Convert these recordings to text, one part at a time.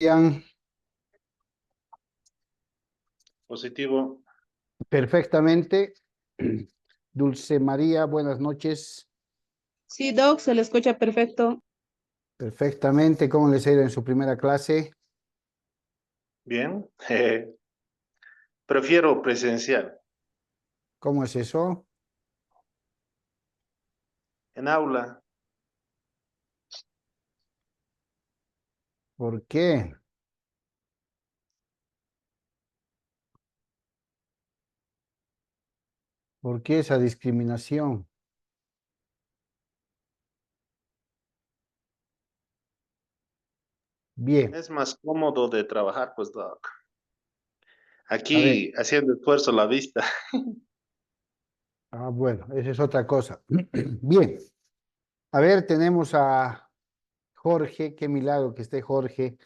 Bien, Positivo. perfectamente. Dulce María, buenas noches. Sí, Doc, se le escucha perfecto. Perfectamente. ¿Cómo les ha ido en su primera clase? Bien. Prefiero presencial. ¿Cómo es eso? En aula, ¿Por qué? ¿Por qué esa discriminación? Bien, es más cómodo de trabajar, pues, Doc. a ver. Aquí haciendo esfuerzo la vista. Bueno, esa es otra cosa. Bien, a ver, tenemos a Jorge. Qué milagro que esté Jorge.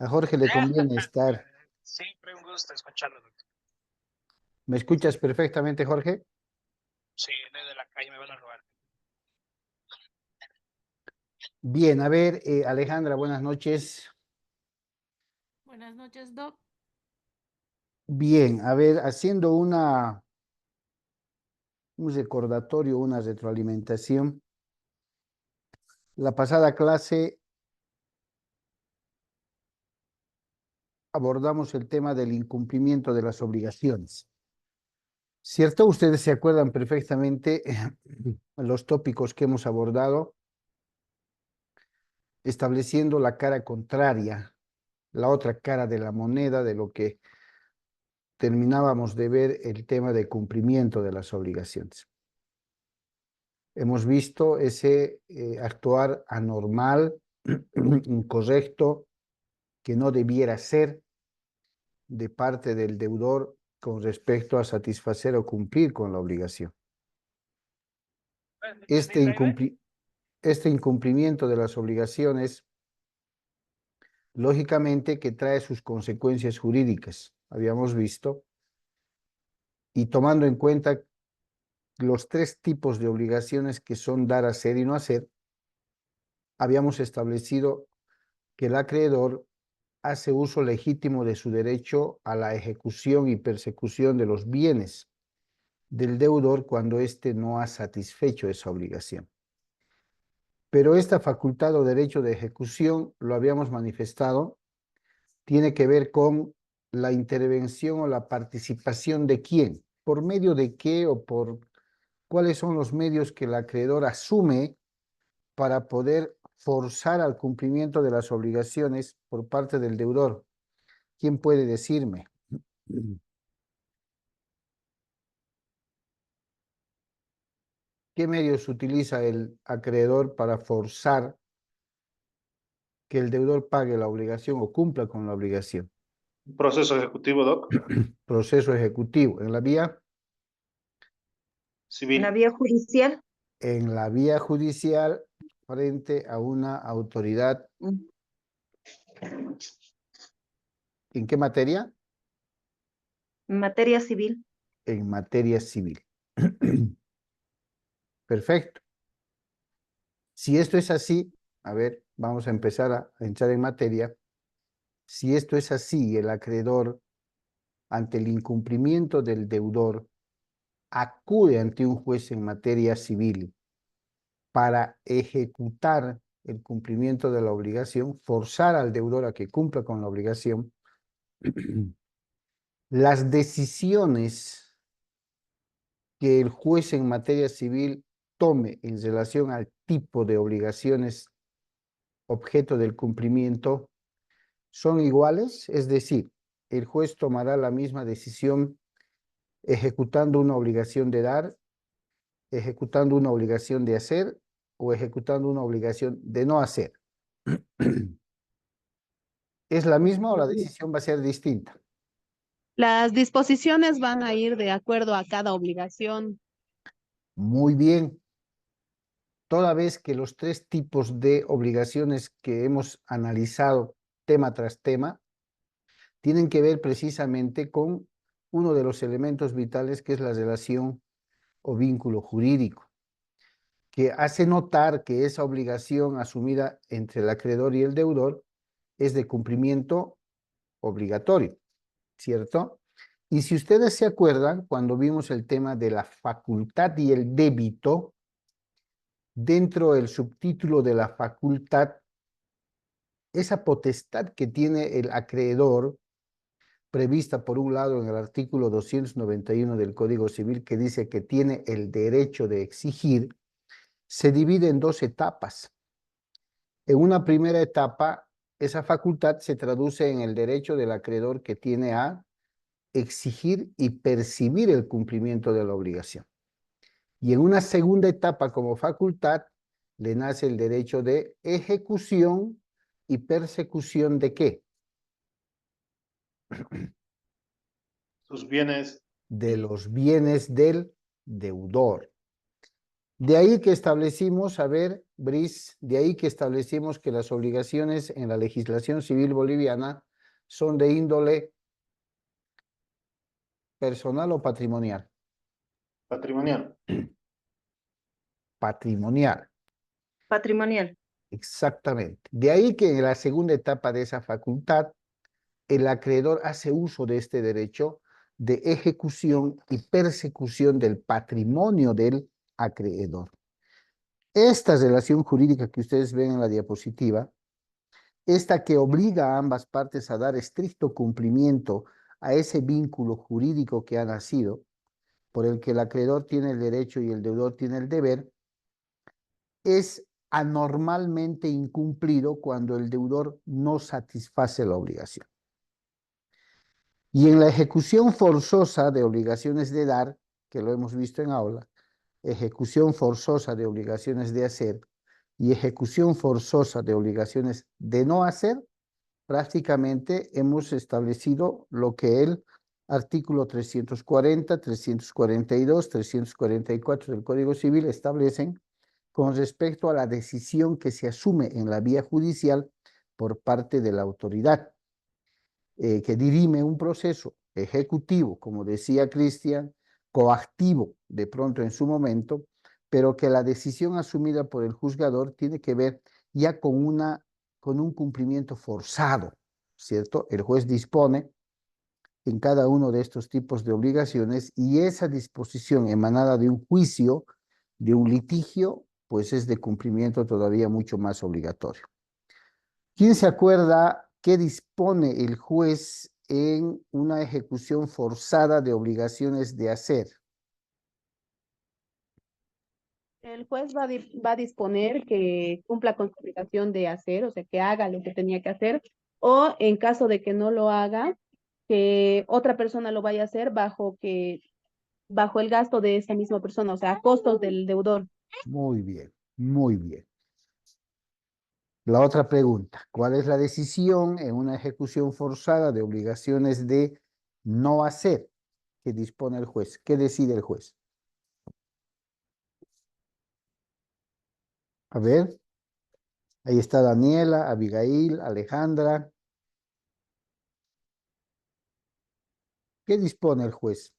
A Jorge le conviene estar. Siempre un gusto escucharlo, doctor. ¿Me escuchas perfectamente, Jorge? Sí, de la calle me van a robar. Bien, a ver, Alejandra, buenas noches. Buenas noches, Doc. Bien, a ver, haciendo un recordatorio, una retroalimentación. La pasada clase abordamos el tema del incumplimiento de las obligaciones. ¿Cierto? Ustedes se acuerdan perfectamente los tópicos que hemos abordado, estableciendo la cara contraria, la otra cara de la moneda de lo que terminábamos de ver el tema de cumplimiento de las obligaciones. Hemos visto ese actuar anormal, incorrecto, que no debiera ser de parte del deudor con respecto a satisfacer o cumplir con la obligación. Este, este incumplimiento de las obligaciones, lógicamente que trae sus consecuencias jurídicas, habíamos visto, y tomando en cuenta los tres tipos de obligaciones que son dar, hacer y no hacer, habíamos establecido que el acreedor hace uso legítimo de su derecho a la ejecución y persecución de los bienes del deudor cuando éste no ha satisfecho esa obligación. Pero esta facultad o derecho de ejecución, lo habíamos manifestado, tiene que ver con la intervención o la participación de quién, por medio de qué o por cuáles son los medios que el acreedor asume para poder forzar al cumplimiento de las obligaciones por parte del deudor. ¿Quién puede decirme? ¿Qué medios utiliza el acreedor para forzar que el deudor pague la obligación o cumpla con la obligación? Proceso ejecutivo, Doc. Proceso ejecutivo. En la Civil. vía judicial. En la vía judicial frente a una autoridad. ¿En qué materia? En materia civil. En materia civil. Perfecto. Si esto es así, a ver, vamos a empezar a entrar en materia. Si esto es así, el acreedor, ante el incumplimiento del deudor, acude ante un juez en materia civil para ejecutar el cumplimiento de la obligación, forzar al deudor a que cumpla con la obligación, las decisiones que el juez en materia civil tome en relación al tipo de obligaciones objeto del cumplimiento son iguales, es decir, el juez tomará la misma decisión ejecutando una obligación de dar, ejecutando una obligación de hacer o ejecutando una obligación de no hacer. ¿Es la misma o la decisión va a ser distinta? Las disposiciones van a ir de acuerdo a cada obligación. Muy bien. Toda vez que los tres tipos de obligaciones que hemos analizado tema tras tema tienen que ver precisamente con uno de los elementos vitales que es la relación o vínculo jurídico, que hace notar que esa obligación asumida entre el acreedor y el deudor es de cumplimiento obligatorio, ¿cierto? Y si ustedes se acuerdan, cuando vimos el tema de la facultad y el débito, dentro del subtítulo de la facultad, esa potestad que tiene el acreedor, prevista por un lado en el artículo 291 del Código Civil, que dice que tiene el derecho de exigir, se divide en dos etapas. En una primera etapa, esa facultad se traduce en el derecho del acreedor que tiene a exigir y percibir el cumplimiento de la obligación. Y en una segunda etapa como facultad, le nace el derecho de ejecución y persecución ¿de qué? Sus bienes. De los bienes del deudor. De ahí que establecimos, a ver, Brice, de ahí que establecimos que las obligaciones en la legislación civil boliviana son de índole personal o patrimonial. Patrimonial. Patrimonial, Patrimonial. exactamente. De ahí que en la segunda etapa de esa facultad, el acreedor hace uso de este derecho de ejecución y persecución del patrimonio del acreedor. Esta relación jurídica que ustedes ven en la diapositiva, esta que obliga a ambas partes a dar estricto cumplimiento a ese vínculo jurídico que ha nacido, por el que el acreedor tiene el derecho y el deudor tiene el deber, es anormalmente incumplido cuando el deudor no satisface la obligación. Y en la ejecución forzosa de obligaciones de dar, que lo hemos visto en aula, ejecución forzosa de obligaciones de hacer y ejecución forzosa de obligaciones de no hacer, prácticamente hemos establecido lo que el artículo 340, 342, 344 del Código Civil establecen con respecto a la decisión que se asume en la vía judicial por parte de la autoridad que dirime un proceso ejecutivo, como decía Cristian, coactivo de pronto en su momento, pero que la decisión asumida por el juzgador tiene que ver ya con un cumplimiento forzado, ¿cierto? El juez dispone en cada uno de estos tipos de obligaciones y esa disposición emanada de un juicio, de un litigio, pues es de cumplimiento todavía mucho más obligatorio. ¿Quién se acuerda qué dispone el juez en una ejecución forzada de obligaciones de hacer? El juez va a disponer que cumpla con su obligación de hacer, o sea, que haga lo que tenía que hacer, o en caso de que no lo haga, que otra persona lo vaya a hacer bajo el gasto de esa misma persona, o sea, a costos del deudor. Muy bien, muy bien. La otra pregunta, ¿cuál es la decisión en una ejecución forzada de obligaciones de no hacer que dispone el juez? ¿Qué decide el juez? A ver, ahí está Daniela, Abigail, Alejandra. ¿Qué dispone el juez?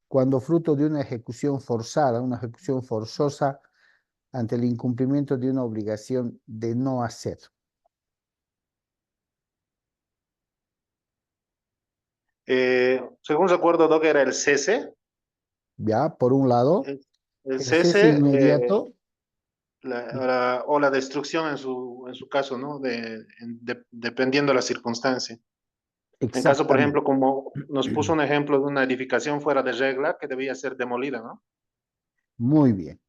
Cuando fruto de una ejecución forzada, una ejecución forzosa ante el incumplimiento de una obligación de no hacer. Según recuerdo, Doc, era el cese. Ya, por un lado, El el cese cese inmediato, o la destrucción en su caso, ¿no? Dependiendo de la circunstancia. En caso, por exactamente, ejemplo, como nos puso un ejemplo de una edificación fuera de regla que debía ser demolida, ¿no? muy bien.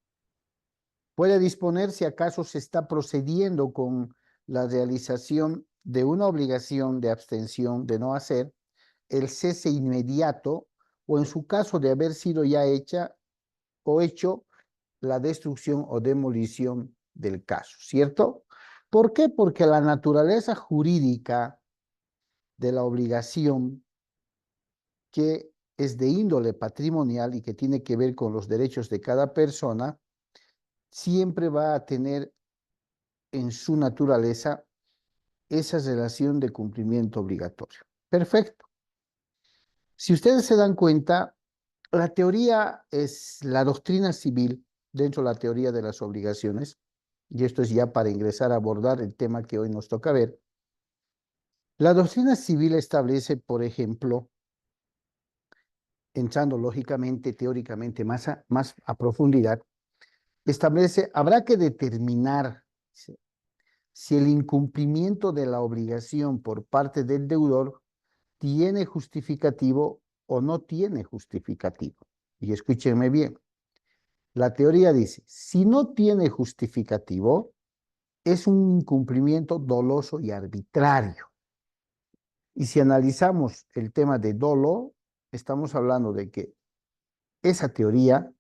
Puede disponer si acaso se está procediendo con la realización de una obligación de abstención de no hacer, el cese inmediato o en su caso de haber sido ya hecha o hecho la destrucción o demolición del caso, ¿cierto? ¿Por qué? Porque la naturaleza jurídica de la obligación que es de índole patrimonial y que tiene que ver con los derechos de cada persona, siempre va a tener en su naturaleza esa relación de cumplimiento obligatorio. Perfecto. Si ustedes se dan cuenta, la teoría es la doctrina civil dentro de la teoría de las obligaciones, y esto es ya para ingresar a abordar el tema que hoy nos toca ver. La doctrina civil establece, por ejemplo, entrando lógicamente, teóricamente más a profundidad, establece, habrá que determinar si el incumplimiento de la obligación por parte del deudor tiene justificativo o no tiene justificativo. Y escúchenme bien, la teoría dice, si no tiene justificativo, es un incumplimiento doloso y arbitrario. Y si analizamos el tema de dolo, estamos hablando de que esa teoría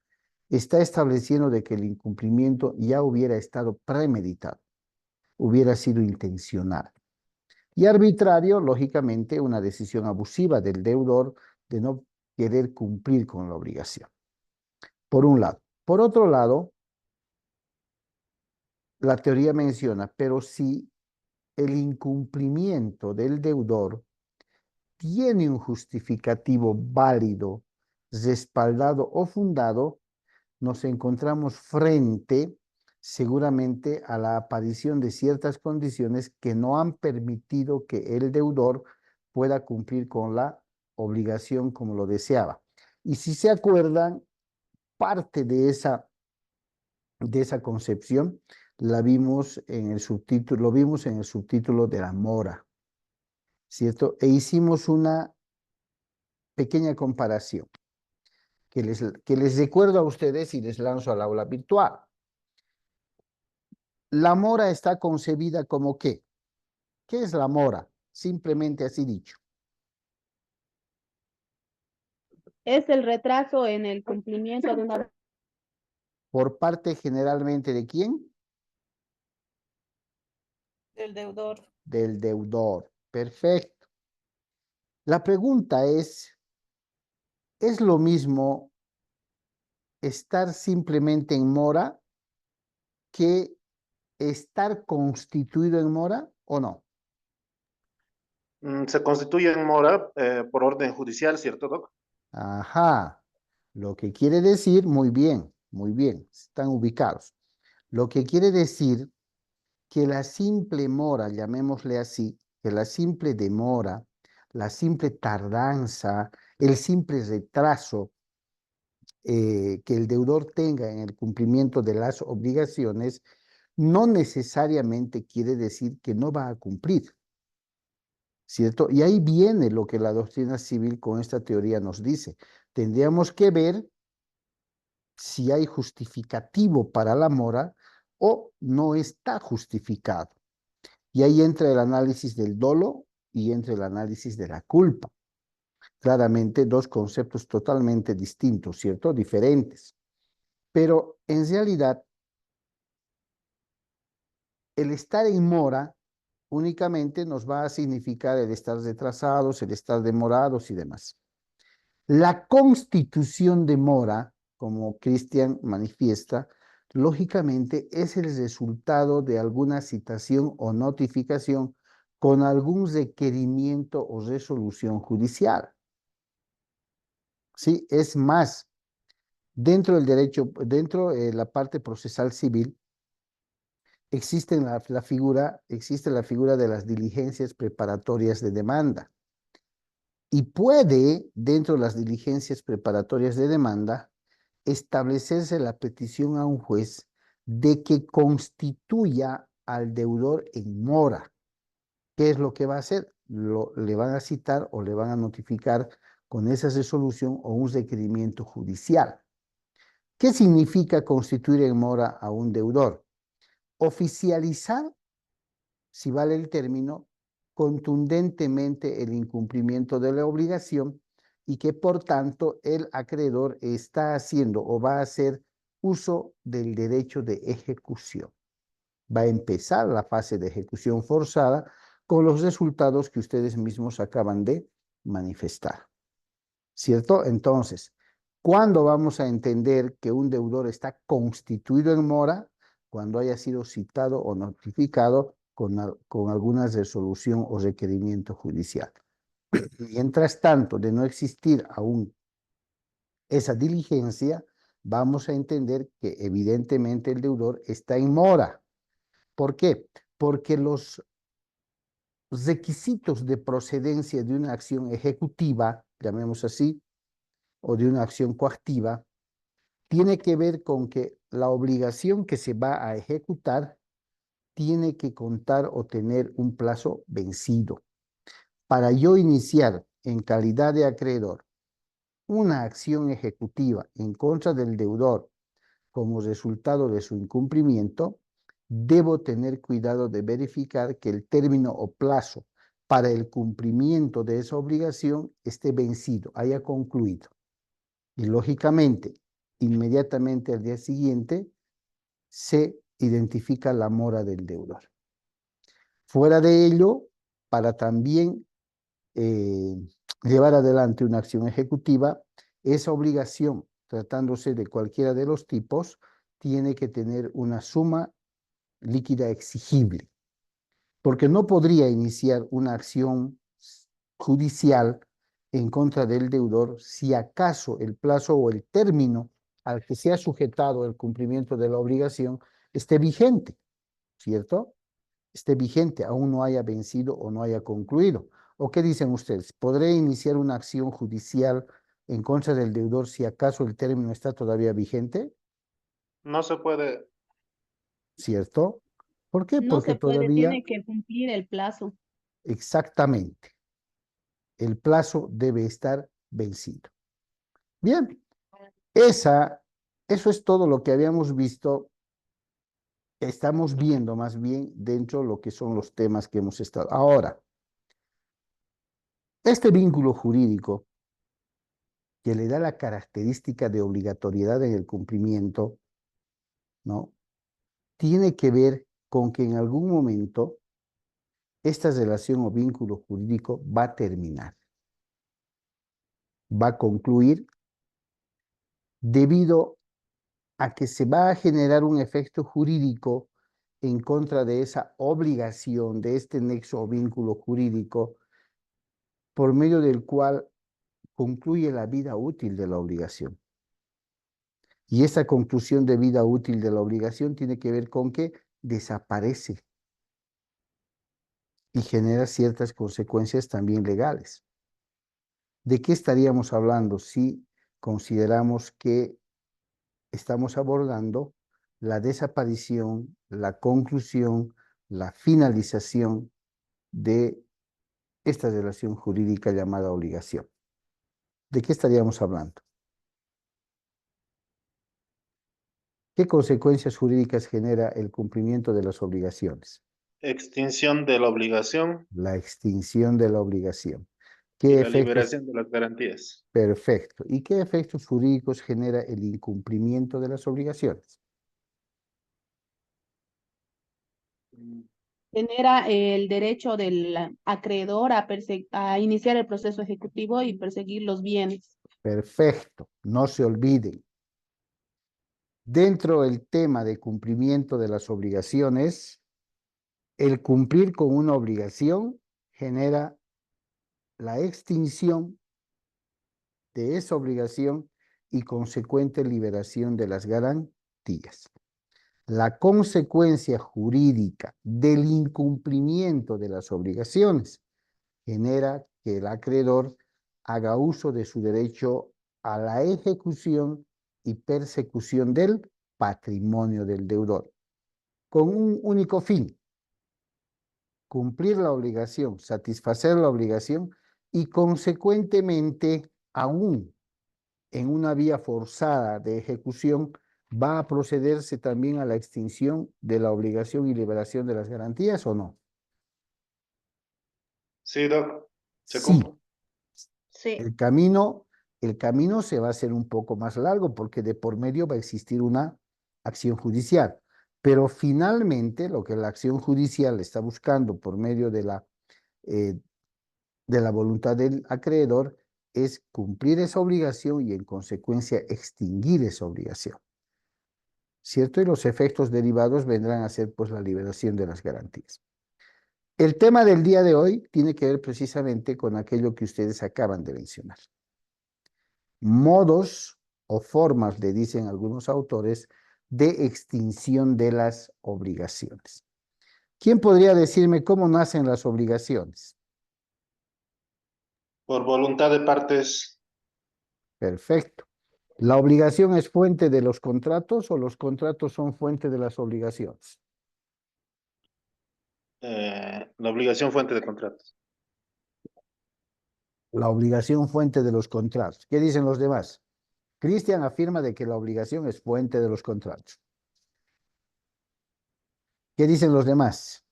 está estableciendo de que el incumplimiento ya hubiera estado premeditado, hubiera sido intencional. Y arbitrario, lógicamente, una decisión abusiva del deudor de no querer cumplir con la obligación. Por un lado. Por otro lado, la teoría menciona, pero si el incumplimiento del deudor tiene un justificativo válido, respaldado o fundado, nos encontramos frente seguramente a la aparición de ciertas condiciones que no han permitido que el deudor pueda cumplir con la obligación como lo deseaba. Y si se acuerdan, parte de esa concepción la vimos en el subtítulo, lo vimos en el subtítulo de la mora, ¿cierto? E hicimos una pequeña comparación que les recuerdo a ustedes y les lanzo al aula virtual. La mora está concebida como ¿qué? ¿Qué es la mora? Simplemente así dicho. Es el retraso en el cumplimiento de una... ¿Por parte generalmente de quién? Del deudor. Del deudor. Perfecto. La pregunta ¿es lo mismo estar simplemente en mora que estar constituido en mora o no? Se constituye en mora por orden judicial, ¿cierto, Doc? Ajá. Lo que quiere decir, muy bien, están ubicados. Lo que quiere decir que la simple mora, llamémosle así, que la simple demora, la simple tardanza, el simple retraso que el deudor tenga en el cumplimiento de las obligaciones, no necesariamente quiere decir que no va a cumplir, ¿cierto? Y ahí viene lo que la doctrina civil con esta teoría nos dice. Tendríamos que ver si hay justificativo para la mora o no está justificado. Y ahí entra el análisis del dolo y entra el análisis de la culpa. Claramente dos conceptos totalmente distintos, ¿cierto? Diferentes. Pero en realidad, el estar en mora únicamente nos va a significar el estar retrasados, el estar demorados y demás. La constitución de mora, como Cristian manifiesta, lógicamente es el resultado de alguna citación o notificación con algún requerimiento o resolución judicial. Sí, es más, dentro del derecho, dentro de la parte procesal civil, existe la figura de las diligencias preparatorias de demanda. Y puede, dentro de las diligencias preparatorias de demanda, establecerse la petición a un juez de que constituya al deudor en mora. ¿Qué es lo que va a hacer? Le van a citar o le van a notificar con esa resolución o un requerimiento judicial. ¿Qué significa constituir en mora a un deudor? Oficializar, si vale el término, contundentemente el incumplimiento de la obligación y que por tanto el acreedor está haciendo o va a hacer uso del derecho de ejecución. Va a empezar la fase de ejecución forzada con los resultados que ustedes mismos acaban de manifestar. ¿Cierto? Entonces, ¿cuándo vamos a entender que un deudor está constituido en mora? Cuando haya sido citado o notificado con alguna resolución o requerimiento judicial. Mientras tanto, de no existir aún esa diligencia, vamos a entender que evidentemente el deudor está en mora. ¿Por qué? Porque los requisitos de procedencia de una acción ejecutiva, llamemos así, o de una acción coactiva, tiene que ver con que la obligación que se va a ejecutar tiene que contar o tener un plazo vencido. Para yo iniciar en calidad de acreedor una acción ejecutiva en contra del deudor como resultado de su incumplimiento, debo tener cuidado de verificar que el término o plazo para el cumplimiento de esa obligación esté vencido, haya concluido. Y lógicamente, inmediatamente al día siguiente, se identifica la mora del deudor. Fuera de ello, para también llevar adelante una acción ejecutiva, esa obligación, tratándose de cualquiera de los tipos, tiene que tener una suma líquida exigible, porque no podría iniciar una acción judicial en contra del deudor si acaso el plazo o el término al que se ha sujetado el cumplimiento de la obligación esté vigente, ¿cierto? Esté vigente, aún no haya vencido o no haya concluido. ¿O qué dicen ustedes? ¿Podré iniciar una acción judicial en contra del deudor si acaso el término está todavía vigente? No se puede. ¿Cierto? ¿Por qué? No Porque se puede, todavía, tiene que cumplir el plazo. exactamente, el plazo debe estar vencido. Bien, eso es todo lo que habíamos visto. Estamos viendo más bien dentro de lo que son los temas que hemos estado. Ahora, este vínculo jurídico que le da la característica de obligatoriedad en el cumplimiento, ¿no? Tiene que ver con que en algún momento esta relación o vínculo jurídico va a terminar, va a concluir debido a que se va a generar un efecto jurídico en contra de esa obligación, de este nexo o vínculo jurídico, por medio del cual concluye la vida útil de la obligación. Y esa conclusión de vida útil de la obligación tiene que ver con que desaparece y genera ciertas consecuencias también legales. ¿De qué estaríamos hablando si consideramos que estamos abordando la desaparición, la conclusión, la finalización de esta relación jurídica llamada obligación? ¿De qué estaríamos hablando? ¿Qué consecuencias jurídicas genera el cumplimiento de las obligaciones? Extinción de la obligación La extinción de la obligación. y ¿Qué la efectos? liberación de las garantías. Perfecto. ¿Y qué efectos jurídicos genera el incumplimiento de las obligaciones? Genera el derecho del acreedor a iniciar el proceso ejecutivo y perseguir los bienes. Perfecto. No se olviden. Dentro del tema de cumplimiento de las obligaciones, el cumplir con una obligación genera la extinción de esa obligación y consecuente liberación de las garantías. La consecuencia jurídica del incumplimiento de las obligaciones genera que el acreedor haga uso de su derecho a la ejecución y persecución del patrimonio del deudor, con un único fin: cumplir la obligación, satisfacer la obligación y consecuentemente, aún en una vía forzada de ejecución, va a procederse también a la extinción de la obligación y liberación de las garantías, ¿o no? Sí, Doc, se Sí. cumple. Sí, El camino se va a hacer un poco más largo porque de por medio va a existir una acción judicial. Pero finalmente lo que la acción judicial está buscando por medio de la voluntad del acreedor es cumplir esa obligación y en consecuencia extinguir esa obligación, ¿cierto? Y los efectos derivados vendrán a ser pues la liberación de las garantías. El tema del día de hoy tiene que ver precisamente con aquello que ustedes acaban de mencionar. Modos o formas, le dicen algunos autores, de extinción de las obligaciones. ¿Quién podría decirme cómo nacen las obligaciones? Por voluntad de partes, Perfecto. ¿La obligación es fuente de los contratos o los contratos son fuente de las obligaciones? la obligación fuente de contratos. La obligación fuente de los contratos. ¿Qué dicen los demás? Cristian afirma de que la obligación es fuente de los contratos. ¿Qué dicen los demás?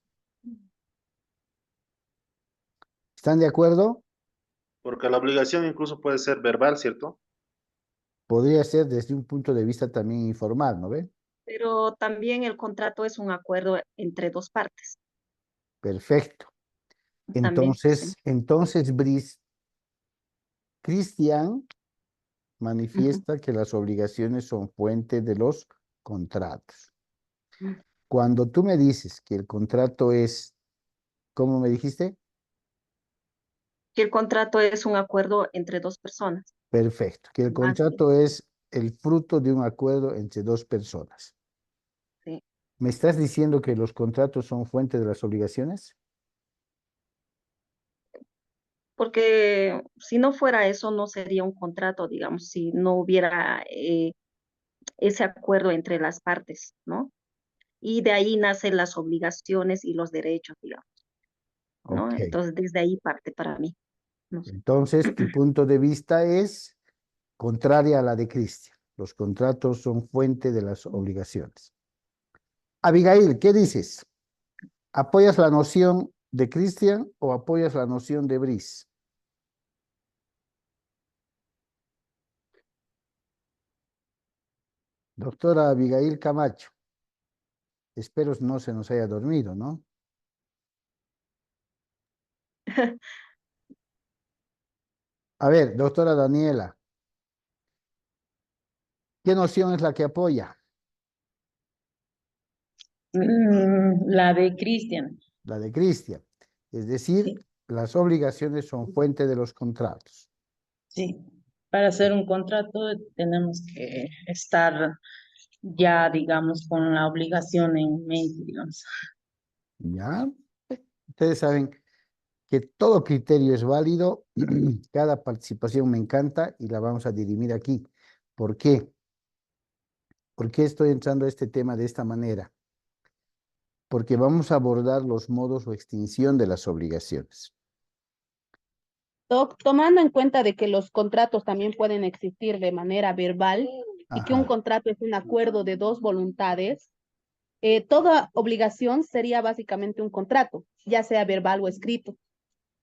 ¿Están de acuerdo? Porque la obligación incluso puede ser verbal, ¿cierto? Podría ser desde un punto de vista también informal, ¿no ve? Pero también el contrato es un acuerdo entre dos partes. Perfecto. También, sí. Entonces, Cristian Ujú. manifiesta que las obligaciones son fuente de los contratos. Mm. Cuando tú me dices que el contrato es, ¿cómo me dijiste? Que el contrato es un acuerdo entre dos personas. Perfecto, que el Más de, contrato es el fruto de un acuerdo entre dos personas. sí. ¿Me estás diciendo que los contratos son fuente de las obligaciones? Porque si no fuera eso, no sería un contrato, digamos, si no hubiera ese acuerdo entre las partes, ¿no? Y de ahí nacen las obligaciones y los derechos, digamos, ¿no? Ok, Entonces, desde ahí parte para mí. No sé. entonces tu punto de vista es contraria a la de Cristian. Los contratos son fuente de las obligaciones. Abigail, ¿qué dices? ¿Apoyas la noción de Cristian o apoyas la noción de Brice? Doctora Abigail Camacho, espero no se nos haya dormido, ¿no? A ver, doctora Daniela, ¿qué noción es la que apoya? La de Cristian. La de Cristian. Es decir, Sí, las obligaciones son fuente de los contratos. sí. Para hacer un contrato tenemos que estar ya, digamos, con la obligación en mente, digamos. ¿Ya? Ustedes saben que todo criterio es válido, cada participación me encanta y la vamos a dirimir aquí. ¿Por qué? ¿Por qué estoy entrando a este tema de esta manera? Porque vamos a abordar los modos o extinción de las obligaciones. Tomando en cuenta de que los contratos también pueden existir de manera verbal y que un Ajá, contrato es un acuerdo de dos voluntades, toda obligación sería básicamente un contrato, ya sea verbal o escrito.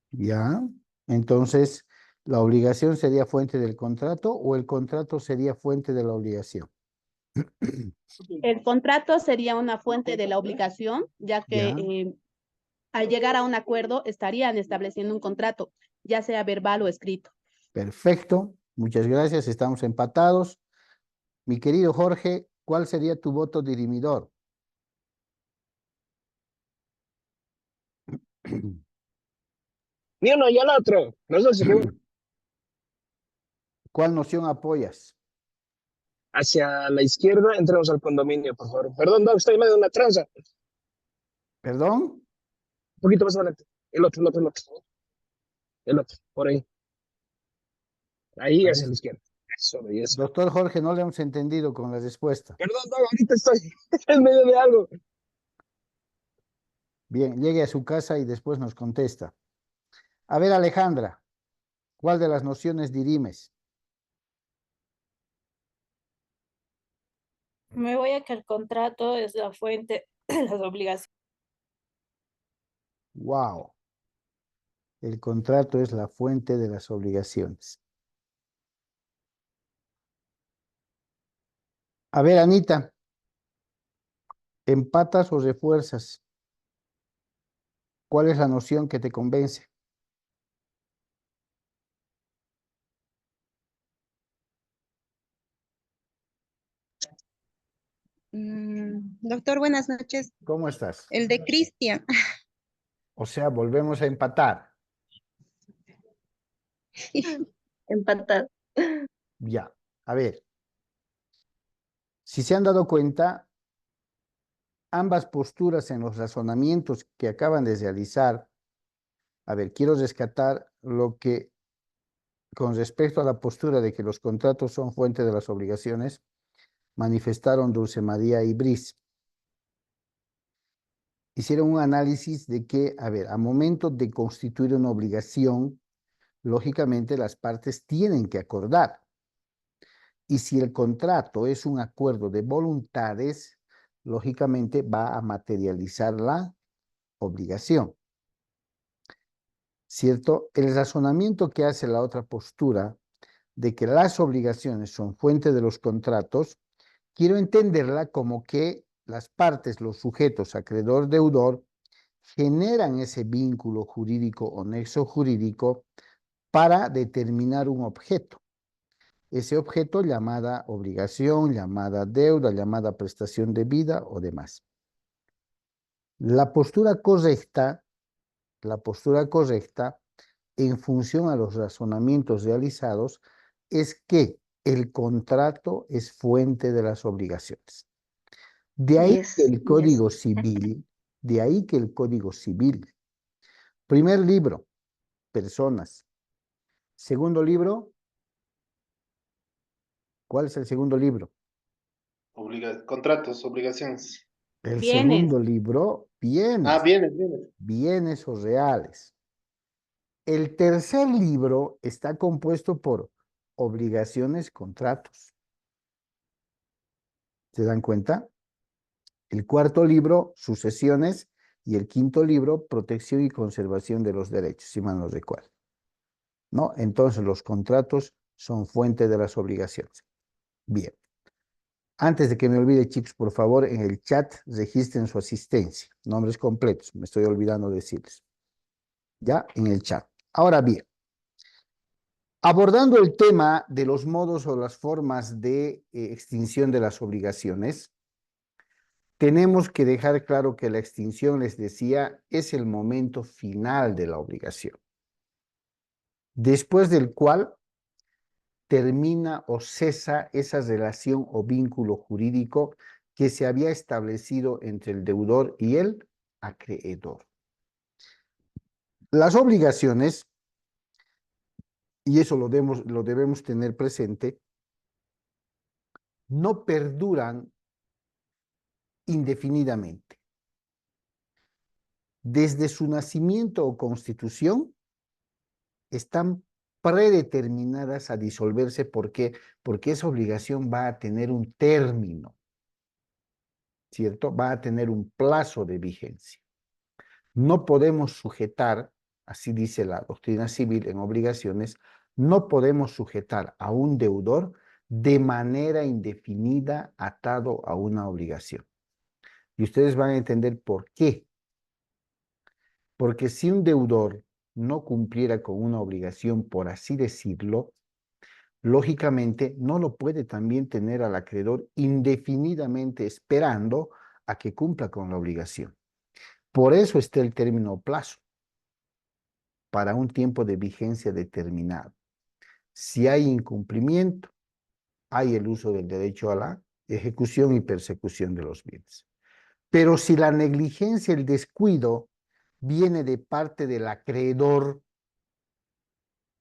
¿ya? Entonces, ¿la obligación sería fuente del contrato o el contrato sería fuente de la obligación? El contrato sería una fuente de la obligación, ya que ¿Ya? al llegar a un acuerdo estarían estableciendo un contrato, ya sea verbal o escrito. Perfecto, muchas gracias, estamos empatados. Mi querido Jorge, ¿cuál sería tu voto dirimidor? Ni uno y el otro. Los dos se equivocan. ¿Cuál noción apoyas? Hacia la izquierda, entremos al condominio, por favor. Perdón, Doc, estoy en medio de una tranza. ¿Perdón? Un poquito más adelante. El otro. El otro, por ahí. Ahí A hacia ver, la izquierda. Eso, belleza. doctor Jorge, no le hemos entendido con la respuesta. Perdón, Doc, ahorita estoy en medio de algo. Bien, llegue a su casa y después nos contesta. A ver, Alejandra, ¿cuál de las nociones dirimes? Me voy a que el contrato es la fuente de las obligaciones. Wow, el contrato es la fuente de las obligaciones. A ver, Anita, ¿empatas o refuerzas? ¿Cuál es la noción que te convence? Doctor, buenas noches. ¿Cómo estás? El de Cristian. O sea, volvemos a empatar. Empatar. Ya, a ver, si se han dado cuenta, ambas posturas en los razonamientos que acaban de realizar, a ver, quiero rescatar lo que con respecto a la postura de que los contratos son fuente de las obligaciones, manifestaron Dulce María y Brice. Hicieron un análisis de que, a ver, a momento de constituir una obligación, lógicamente las partes tienen que acordar. Y si el contrato es un acuerdo de voluntades, lógicamente va a materializar la obligación. ¿Cierto? El razonamiento que hace la otra postura de que las obligaciones son fuente de los contratos, quiero entenderla como que las partes, los sujetos, acreedor-deudor, generan ese vínculo jurídico o nexo jurídico para determinar un objeto. Ese objeto llamada obligación, llamada deuda, llamada prestación debida o demás. La postura correcta en función a los razonamientos realizados es que el contrato es fuente de las obligaciones. De ahí que el Código Civil, primer libro, personas. Segundo libro, ¿cuál es el segundo libro? Contratos, obligaciones. El Bienes. segundo libro, bienes. Bienes. Bienes o reales. El tercer libro está compuesto por obligaciones, contratos. ¿Se dan cuenta? El cuarto libro, sucesiones, y el quinto libro, protección y conservación de los derechos, si mal no recuerdo. ¿No? Entonces, los contratos son fuente de las obligaciones. Bien. Antes de que me olvide, chicos, por favor, en el chat registren su asistencia. Nombres completos, me estoy olvidando decirles. Ya, en el chat. Ahora bien, abordando el tema de los modos o las formas de extinción de las obligaciones, tenemos que dejar claro que la extinción, les decía, es el momento final de la obligación, después del cual termina o cesa esa relación o vínculo jurídico que se había establecido entre el deudor y el acreedor. Las obligaciones, y eso lo debemos tener presente, no perduran indefinidamente. Desde su nacimiento o constitución, están predeterminadas a disolverse. ¿Por qué? Porque esa obligación va a tener un término, ¿cierto? Va a tener un plazo de vigencia. No podemos sujetar, así dice la doctrina civil en obligaciones, no podemos sujetar a un deudor de manera indefinida atado a una obligación. Y ustedes van a entender por qué. Porque si un deudor no cumpliera con una obligación, por así decirlo, lógicamente no lo puede también tener al acreedor indefinidamente esperando a que cumpla con la obligación. Por eso está el término plazo, para un tiempo de vigencia determinado. Si hay incumplimiento, hay el uso del derecho a la ejecución y persecución de los bienes. Pero si la negligencia, el descuido, viene de parte del acreedor,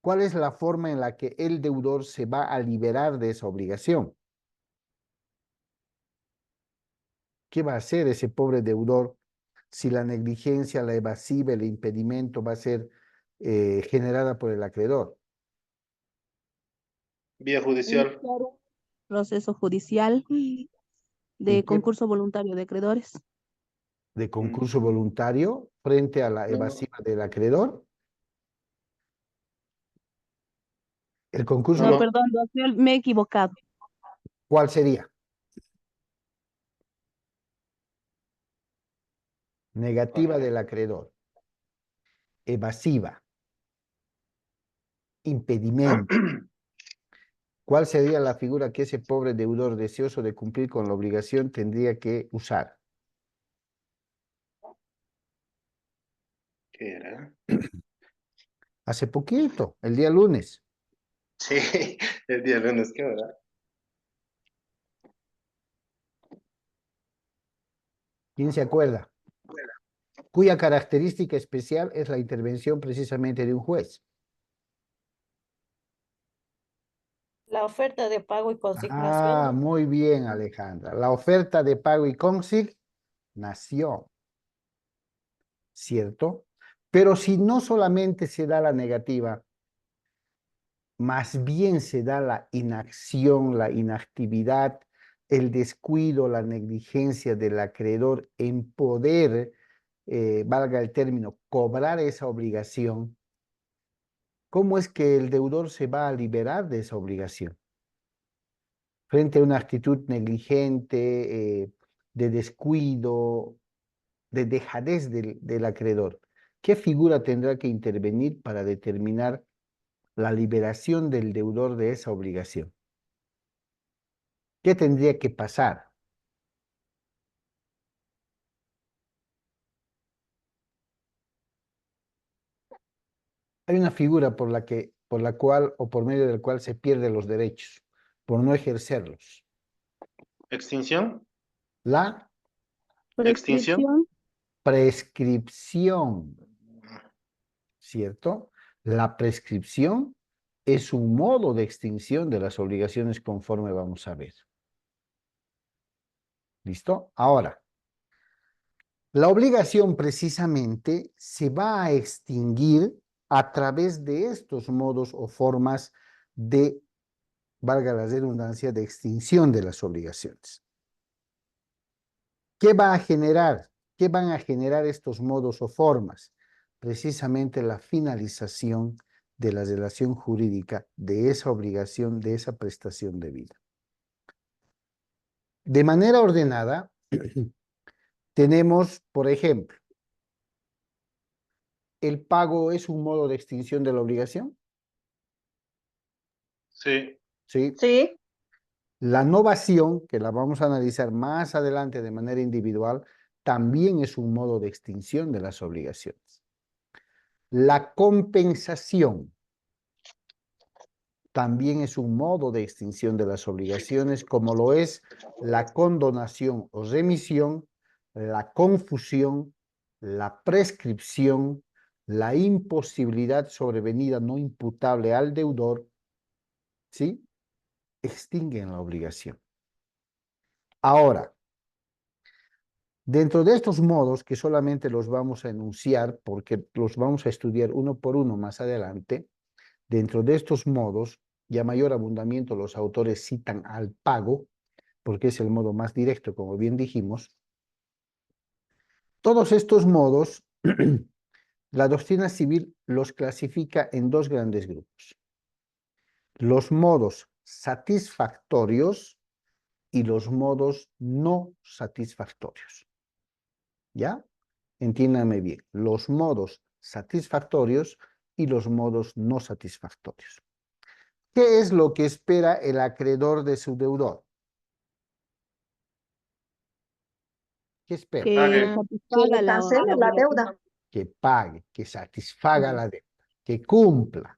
¿cuál es la forma en la que el deudor se va a liberar de esa obligación? ¿Qué va a hacer ese pobre deudor si la negligencia, la evasiva, el impedimento va a ser generada por el acreedor? Vía judicial. Iniciar un proceso judicial de concurso voluntario de acreedores. De concurso voluntario frente a la evasiva del acreedor. El concurso. No, perdón, doctor, me he equivocado. ¿Cuál sería? Negativa del acreedor. Evasiva. Impedimento. ¿Cuál sería la figura que ese pobre deudor deseoso de cumplir con la obligación tendría que usar? ¿Qué era? Hace poquito, el día lunes. Sí, el día lunes, ¿qué hora? ¿Quién se acuerda? Cuya característica especial es la intervención precisamente de un juez. La oferta de pago y consignación. Ah, muy bien, Alejandra. La oferta de pago y consignación. ¿Cierto? Pero si no solamente se da la negativa, más bien se da la inacción, la inactividad, el descuido, la negligencia del acreedor en poder, valga el término, cobrar esa obligación, ¿cómo es que el deudor se va a liberar de esa obligación? Frente a una actitud negligente, de descuido, de dejadez del acreedor. ¿Qué figura tendrá que intervenir para determinar la liberación del deudor de esa obligación? ¿Qué tendría que pasar? Hay una figura por la cual o por medio del cual se pierden los derechos, por no ejercerlos. ¿Extinción? La ¿Extinción? prescripción, ¿cierto? La prescripción es un modo de extinción de las obligaciones conforme vamos a ver. ¿Listo? Ahora, la obligación precisamente se va a extinguir a través de estos modos o formas de, valga la redundancia, de extinción de las obligaciones. ¿Qué va a generar? ¿Qué van a generar estos modos o formas? Precisamente la finalización de la relación jurídica de esa obligación, de esa prestación debida. De manera ordenada, tenemos, por ejemplo, ¿el pago es un modo de extinción de la obligación? Sí. Sí. Sí, La novación, que la vamos a analizar más adelante de manera individual, también es un modo de extinción de las obligaciones. La compensación también es un modo de extinción de las obligaciones, como lo es la condonación o remisión, la confusión, la prescripción, la imposibilidad sobrevenida no imputable al deudor, ¿sí? Extinguen la obligación. Ahora, dentro de estos modos, que solamente los vamos a enunciar porque los vamos a estudiar uno por uno más adelante, dentro de estos modos, y a mayor abundamiento los autores citan al pago, porque es el modo más directo, como bien dijimos. Todos estos modos, la doctrina civil los clasifica en dos grandes grupos. Los modos satisfactorios y los modos no satisfactorios. ¿Ya? Entiéndanme bien, los modos satisfactorios y los modos no satisfactorios. ¿Qué es lo que espera el acreedor de su deudor? ¿Qué espera? Que Pague. satisfaga que cancele la obligación. deuda. Que pague, que satisfaga la deuda, que cumpla.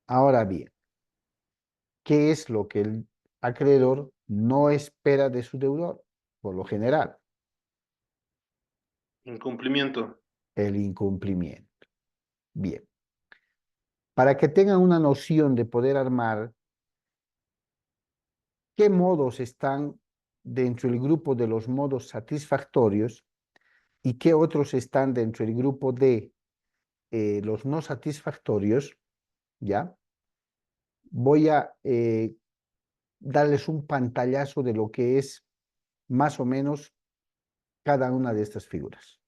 Ahora bien, ¿qué es lo que el acreedor no espera de su deudor? Por lo general, Incumplimiento. el incumplimiento. Bien. Para que tengan una noción de poder armar qué modos están dentro del grupo de los modos satisfactorios y qué otros están dentro del grupo de los no satisfactorios, ¿ya? Voy a darles un pantallazo de lo que es más o menos cada una de estas figuras.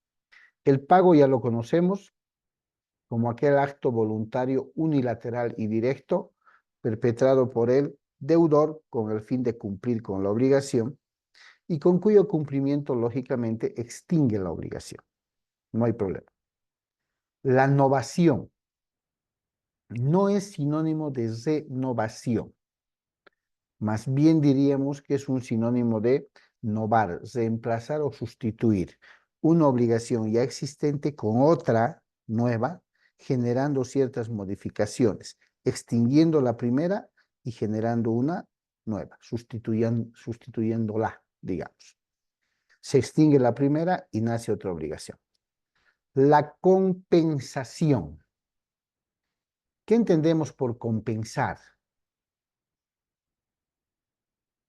El pago ya lo conocemos como aquel acto voluntario unilateral y directo perpetrado por el deudor con el fin de cumplir con la obligación y con cuyo cumplimiento lógicamente extingue la obligación. No hay problema. La novación no es sinónimo de renovación. Más bien diríamos que es un sinónimo de novar, reemplazar o sustituir una obligación ya existente con otra nueva, generando ciertas modificaciones, extinguiendo la primera y generando una nueva, sustituyéndola, digamos. Se extingue la primera y nace otra obligación. La compensación. ¿Qué entendemos por compensar?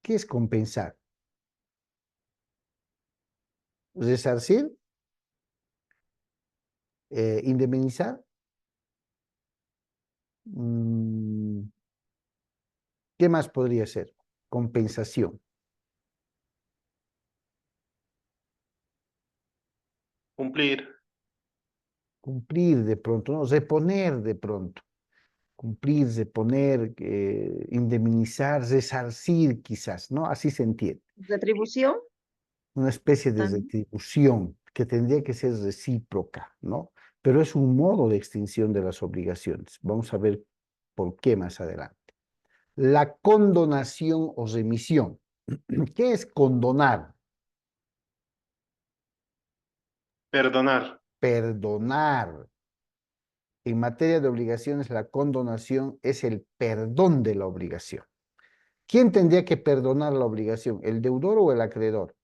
¿Qué es compensar? ¿Resarcir? ¿Indemnizar? ¿Qué más podría ser? Compensación. Cumplir. Cumplir de pronto, ¿no? Reponer de pronto. Cumplir, reponer, indemnizar, resarcir quizás, ¿no? Así se entiende. Retribución Una especie de también. retribución que tendría que ser recíproca, ¿no? Pero es un modo de extinción de las obligaciones. Vamos a ver por qué más adelante. La condonación o remisión. ¿Qué es condonar? Perdonar. Perdonar. En materia de obligaciones, la condonación es el perdón de la obligación. ¿Quién tendría que perdonar la obligación? ¿El deudor o el acreedor?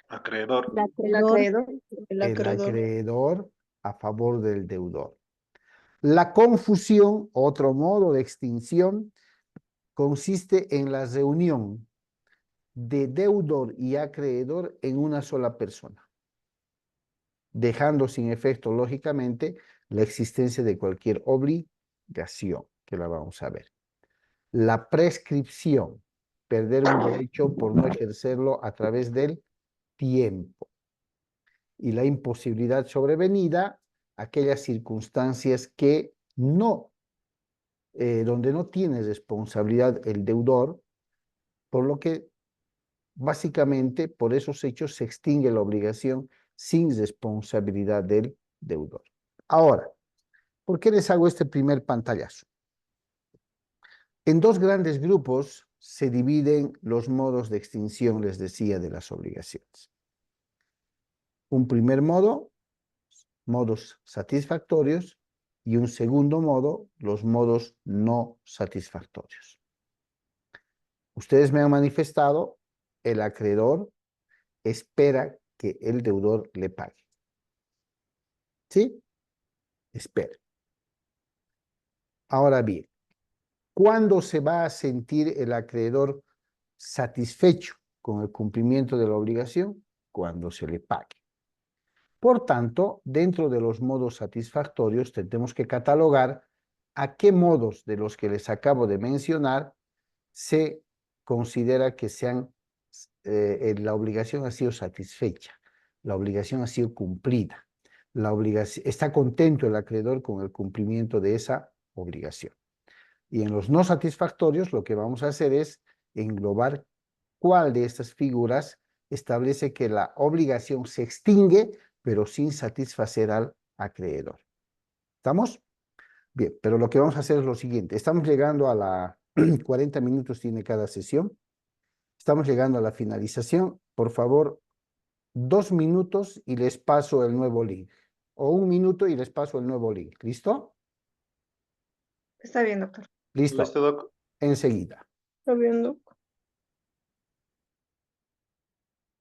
Acreedor. El acreedor. El acreedor a favor del deudor. La confusión, otro modo de extinción, consiste en la reunión de deudor y acreedor en una sola persona, dejando sin efecto, lógicamente, la existencia de cualquier obligación, que la vamos a ver. La prescripción, perder un derecho por no ejercerlo a través del tiempo. Y la imposibilidad sobrevenida, aquellas circunstancias que no, donde no tiene responsabilidad el deudor, por lo que básicamente por esos hechos se extingue la obligación sin responsabilidad del deudor. Ahora, ¿por qué les hago este primer pantallazo? En dos grandes grupos se dividen los modos de extinción, les decía, de las obligaciones. Un primer modo, modos satisfactorios, y un segundo modo, los modos no satisfactorios. Ustedes me han manifestado, el acreedor espera que el deudor le pague. ¿Sí? Espera. Ahora bien, ¿cuándo se va a sentir el acreedor satisfecho con el cumplimiento de la obligación? Cuando se le pague. Por tanto, dentro de los modos satisfactorios tenemos que catalogar a qué modos de los que les acabo de mencionar se considera que la obligación ha sido satisfecha, la obligación ha sido cumplida, está contento el acreedor con el cumplimiento de esa obligación. Y en los no satisfactorios lo que vamos a hacer es englobar cuál de estas figuras establece que la obligación se extingue, pero sin satisfacer al acreedor. ¿Estamos? Bien, pero lo que vamos a hacer es lo siguiente. Estamos llegando a la 40 minutos tiene cada sesión. Estamos llegando a la finalización. Por favor, 2 minutos y les paso el nuevo link. O 1 minuto y les paso el nuevo link. ¿Listo? Está bien, doctor. Listo. ¿Listo, doc? Enseguida. Está viendo.